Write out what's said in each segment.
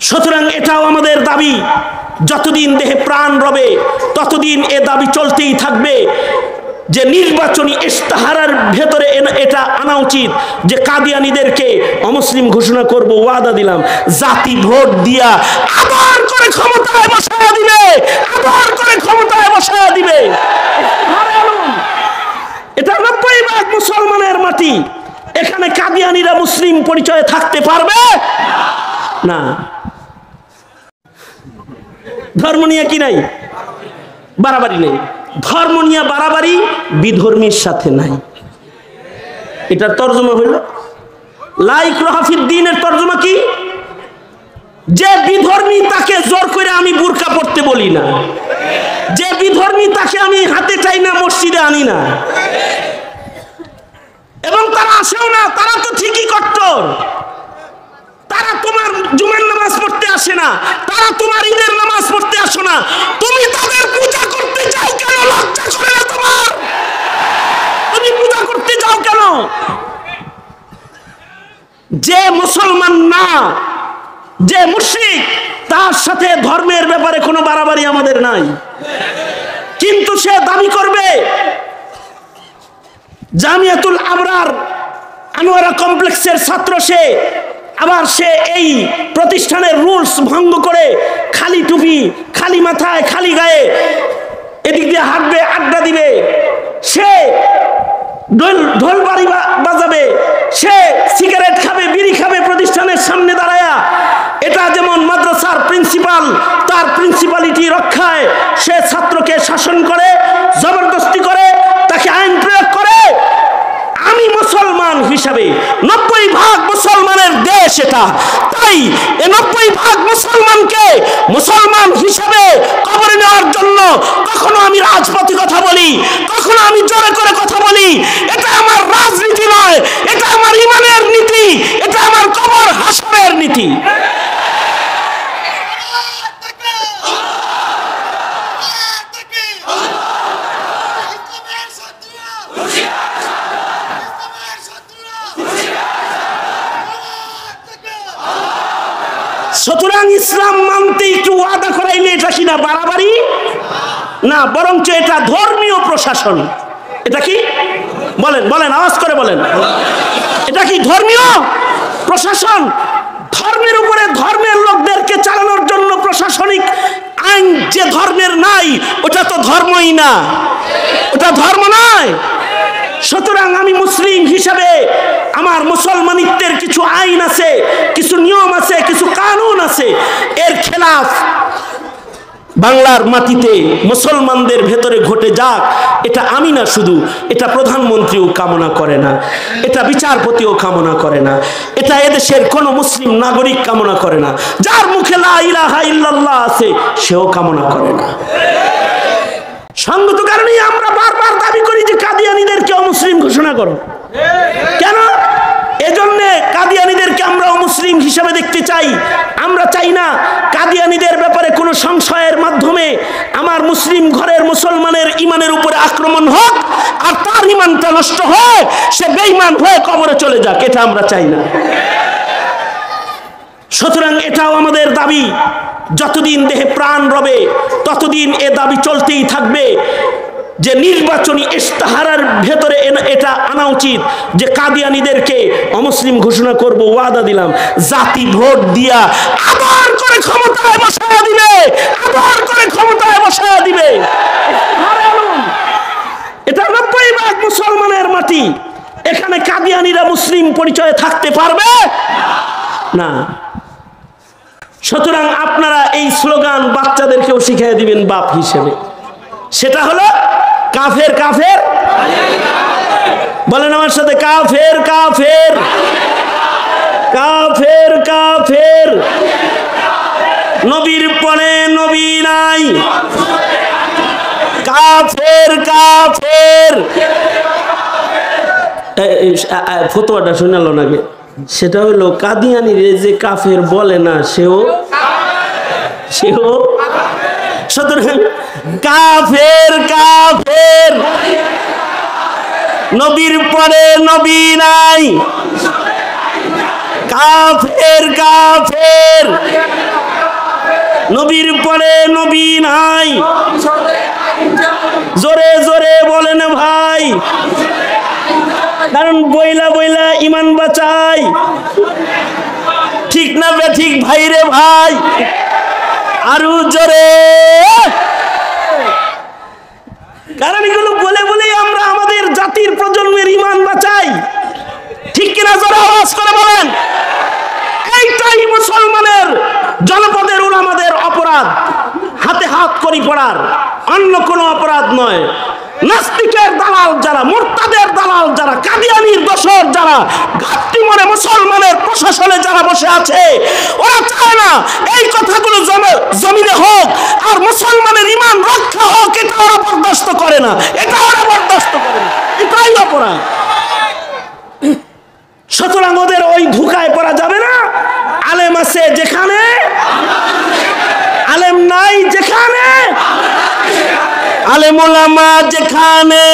সুতরাং এটাও আমাদের দাবি, যতদিন দেহে প্রাণ রবে ততদিন এ দাবি চলতেই থাকবে যে নির্বাচনী ইশতেহারের ভেতরে এটা আনা উচিত যে কাদিয়ানীদেরকে অমুসলিম ঘোষণা করব, ওয়াদা দিলাম, জাতি ভোট দিয়া আবার করে ক্ষমতায় বসায় দিবে, আবার করে ক্ষমতায় বসায় দিবে। এটা 90% মুসলমানের মাটি, এখানে কাদিয়ানীরা মুসলিম পরিচয়ে থাকতে পারবে না। ধর্ম নিয়ে কি নাই? বাড়াবাড়ি নেই। ধর্ম নিয়ে বাড়াবাড়ি বিধর্মীর সাথে নাই। এটার তর্জমা হইল লা ইকরাহা ফিদ্দীনের তর্জমা কি? যে বিধর্মী তাকে জোর করে আমি বুরকা পড়তে বলি না, যে বিধর্মী তাকে আমি হাতে চাই না মসজিদে আনি না, এবং তারা আসেও না। তারা তো ঠিকই কট্টর, তারা তোমার জুমার নামাজ পড়তে আসে না, তারা তোমার ঈদের নামাজ পড়তে আসো না, তুমি তাদের পূজা করতে যাও কেন? লজ্জা করে না তোমার? তুমি পূজা করতে যাও কেন? যে মুসলমান না, যে মুশরিক, তার সাথে ধর্মের ব্যাপারে কোনো বাড়াবাড়ি আমাদের নাই, কিন্তু সে দাবি করবে জামিয়াতুল আবরার আনোয়ারা কমপ্লেক্সের ছাত্র, সে আবার সে এই প্রতিষ্ঠানের রুলস ভঙ্গ করে খালি টুপি, খালি মাথায়, খালি গায়ে এদিক দিয়ে হাঁটবে, আড্ডা দিবে, সে ঢোল বাড়ি বাজাবে, সে সিগারেট খাবে, বিড়ি খাবে প্রতিষ্ঠানের সামনে দাঁড়ায়া। এটা যেমন মাদ্রাসার প্রিন্সিপাল, তার প্রিন্সিপালিটি রক্ষায় সে ছাত্রকে শাসন করে, জবরদস্তি করে, তাকে আইন প্রয়োগ করে। আমি মুসলমান হিসাবে, 90% মুসলমানের দেশ এটা, তাই এই 90% মুসলমানকে মুসলমান হিসাবে কবরে নেওয়ার জন্য কখনো আমি রাজপথে কথা বলি, কখনো আমি জোরে করে কথা বলি। এটা আমার রাজনীতি নয়, এটা আমার ইমানের নীতি, এটা আমার কবর হাসরের নীতি। সুতরাং ইসলাম মানতে একটু ওয়াদা করাইলে এটা কিনা বাড়াবাড়ি না, বরঞ্চ এটা ধর্মীয় প্রশাসন। এটা কি বলেন? বলেন, আওয়াজ করে বলেন, এটা কি ধর্মীয় প্রশাসন? ধর্মের উপরে ধর্মের লোকদেরকে চালানোর জন্য প্রশাসনিক আইন যে ধর্মের নাই, ওটা তো ধর্মই না, ওটা ধর্ম নয়। সুতরাং আমি মুসলিম হিসাবে আমার মুসলমানিত্বের কিছু আইন আছে, কিছু নিয়ম আছে, কিছু কানুন আছে। এর খেলাফ বাংলার মাটিতে মুসলমানদের ভেতরে ঘটে যাক, এটা আমি না শুধু, এটা প্রধানমন্ত্রীও কামনা করে না, এটা বিচারপতিও কামনা করে না, এটা এদেশের কোনো মুসলিম নাগরিক কামনা করে না, যার মুখে লা ইলাহা ইল্লাল্লাহ আছে সেও কামনা করে না। সঙ্গত কারণেই আমরা বারবার দাবি করি যে কাদিয়ানীদেরকে অমুসলিম ঘোষণা করো। কেন? এজন্য কাদিয়ানীদেরকে আমরা অমুসলিম হিসাবে দেখতে চাই। আমরা চাই না কাদিয়ানীদের ব্যাপারে কোনো সংশয়ের মাধ্যমে আমার মুসলিম ঘরের মুসলমানের ইমানের উপরে আক্রমণ হোক, আর তার ইমানটা নষ্ট হয়, সে বেঈমান হয়ে কবরে চলে যাক, এটা আমরা চাই না। সুতরাং এটাও আমাদের দাবি, যতদিন দেহে প্রাণ রবে ততদিন এ দাবি চলতেই থাকবে যে নির্বাচনী ইশতেহারের ভেতরে এটা আনা উচিত যে কাদিয়ানীদেরকে অমুসলিম ঘোষণা করব, ওয়াদা দিলাম, জাতি ভোট দিয়া আবার করে ক্ষমতায় বসায় দিবে, আবার করে ক্ষমতায় বসায় দিবে। এটা 90% মুসলমানের মাটি, এখানে কাদিয়ানীরা মুসলিম পরিচয়ে থাকতে পারবে না। সুতরাং আপনারা এই স্লোগান বাচ্চাদেরকেও শিখিয়ে দিবেন বাপ হিসেবে, সেটা হলো কাফের কাফের। বলেন আমার সাথে, কাফের কাফের, কাফের কাফের, নবীর পরে নবী নাই, কাফের কাফের। ফতোয়াটা শুনালো নাকি? সেটা হলো কাদিয়ানীর যে কাফের বলে না সেও সুতরাং কাফের কাফের, নবীর পরে নবী নাই, কাফের কাফের। নবীর পরে নবী নাই। জোরে জোরে বলেন ভাই, কারণ বইলা বইলা ইমান বাঁচাই, ঠিক না বে ঠিক ভাই রে ভাই, আরো জোরে। কারণ এগুলো বলে বলেই আমরা আমাদের জাতির প্রজন্মের ইমান বাঁচাই, ঠিক কিনা? জোরে আওয়াজ করে বলেন। এইটাই মুসলমানের জনপদের উলামাদের অপরাধ, হাতে হাত করি পড়ার, অন্য কোনো অপরাধ নয়। নাস্তিকের দালাল যারা, মুরতাদের দালাল যারা, কাদিয়ানির দোসর যারা, ঘাটতি মনে মুসলমানের প্রশাসনে যারা বসে আছে, ওরা চায় না এই কথাগুলো জমিনে হোক আর মুসলমানের ইমান রক্ষা হোক। এটা ওরা বরদাস্ত করে না, এটা ওরা বরদাস্ত করে না, এটাই অপরাধ। সুতরাং ওদের ওই ধোঁকায় পড়া যাবে না। আলেম আছে যেখানে, আলেম নাই যেখানে, আলেম ওলামা যেখানে,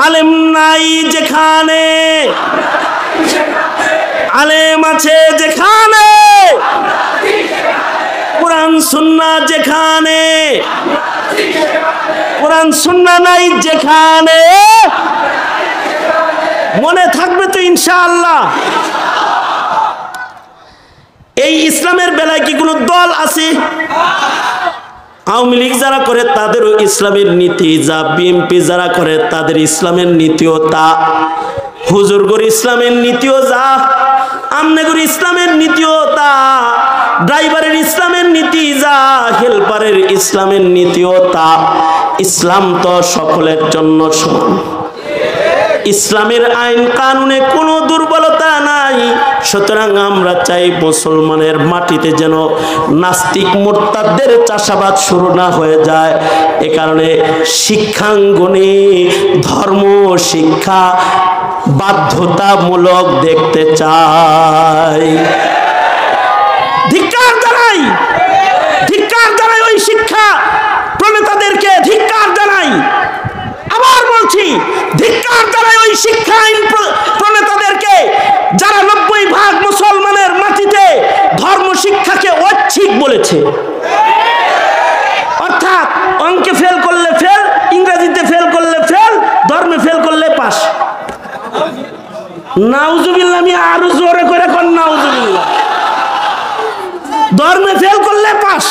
আলেম নাই যেখানে, আলেম আছে যেখানে, কোরআন সুন্নাহ যেখানে, কোরআন সুন্নাহ নাই যেখানে, মনে থাকবে তো ইনশাআল্লাহ। এই ইসলামের বেলায় কি কোনো দল আছে? আওয়ামী লীগ যারা করে তাদেরও ইসলামের নীতি যা, বিএনপি যারা করে তাদের ইসলামের নীতিও তা, হুজুরগর ইসলামের নীতিও যা, আমনেগর ইসলামের নীতিও তা, ড্রাইভারের ইসলামের নীতি যা, হেল্পারের ইসলামের নীতিও তা। ইসলাম তো সকলের জন্য সমান, ইসলামের আইন কানুনে কোনো দুর্বলতা নাই। সুতরাং আমরা চাই মুসলমানের মাটিতে যেন নাস্তিক মুরতাদদের চাষাবাদ শুরু না হয়ে যায়। এ কারণে শিক্ষাঙ্গনে ধর্ম শিক্ষা বাধ্যতামূলক দেখতে চাই। ধিক্কার জানাই, ধিক্কার জানাই ওই শিক্ষা প্রণেতাদেরকে, ধিক্কার জানাই। আবার বলছি, ধিক্কার জানাই ওই শিক্ষা আইন প্রণেতাদেরকে যারা 90% মুসলমানের মাটিতে ধর্ম শিক্ষাকে ঐচ্ছিক বলেছে। অর্থাৎ অঙ্কে ফেল করলে ফেল, ইংরেজিতে ফেল করলে ফেল, ধর্মে ফেল করলে পাস। নাউজুবিল্লাহ, আমি আরো জোরে করে কোন নাউজুবিল্লাহ। ধর্মে ফেল করলে পাস।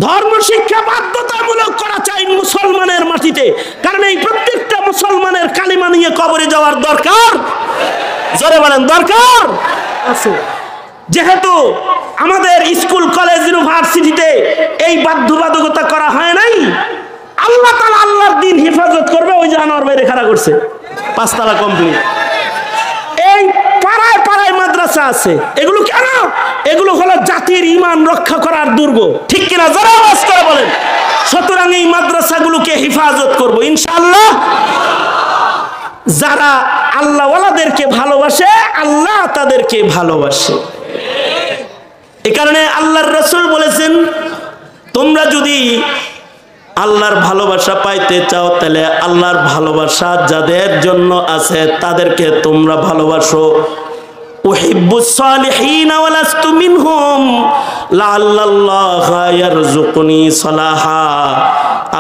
ধর্ম শিক্ষা বাধ্যতামূলক করা চাই মুসলমানের মাটিতে, কারণ এই প্রত্যেকটা মুসলমানের কালিমা নিয়ে কবরে যাওয়ার দরকার, জোরে বলেন দরকার আছে। যেহেতু আমাদের স্কুল কলেজ ইউনিভার্সিটিতে এই বাধ্যবাধকতা করা হয় নাই, আল্লাহ তাআলা আল্লাহর দ্বীন হেফাজত করবে। ওই যে আনোয়ার ভাই রেখা করছে 5 তলা কমপ্লিট, এই পাড়ায় পাড়ায় মাদ্রাসা আছে। এগুলো কেন? এগুলো হলো জাতির ঈমান রক্ষা করার দুর্গ, ঠিক কিনা? যারা আওয়াজ করে বলেন। সুতরাং এই মাদ্রাসাগুলোকে হেফাজত করব ইনশাআল্লাহ। যারা আল্লাহওয়ালাদেরকে ভালোবাসে, আল্লাহ তাদেরকে ভালোবাসে। এ কারণে আল্লাহর রাসূল বলেছেন, তোমরা যদি আল্লাহর ভালোবাসা পাইতে চাও তাহলে আল্লাহর ভালোবাসা যাদের জন্য আছে তাদেরকে তোমরা ভালোবাসো। উহিব্বুস সালিহিন ওয়া লাস্তু মিনহুম লাআল্লাল্লাহা ইয়ারযুকুনি সালাহা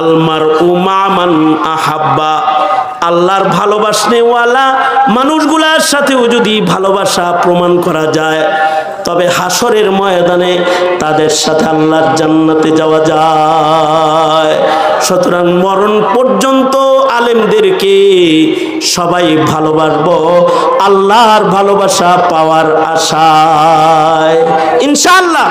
আল মারউ মা মান আহাব্বা। আল্লাহর ভালোবাসনেওয়ালা মানুষগুলার সাথেও যদি ভালোবাসা প্রমাণ করা যায়, তবে হাসরের ময়দানে তাদের সাথে আল্লাহর জান্নাতে যাওয়া যায়। সুতরাং মরণ পর্যন্ত আলেমদেরকে সবাই ভালোবাসবো আল্লাহর ভালোবাসা পাওয়ার আশায় ইনশাআল্লাহ।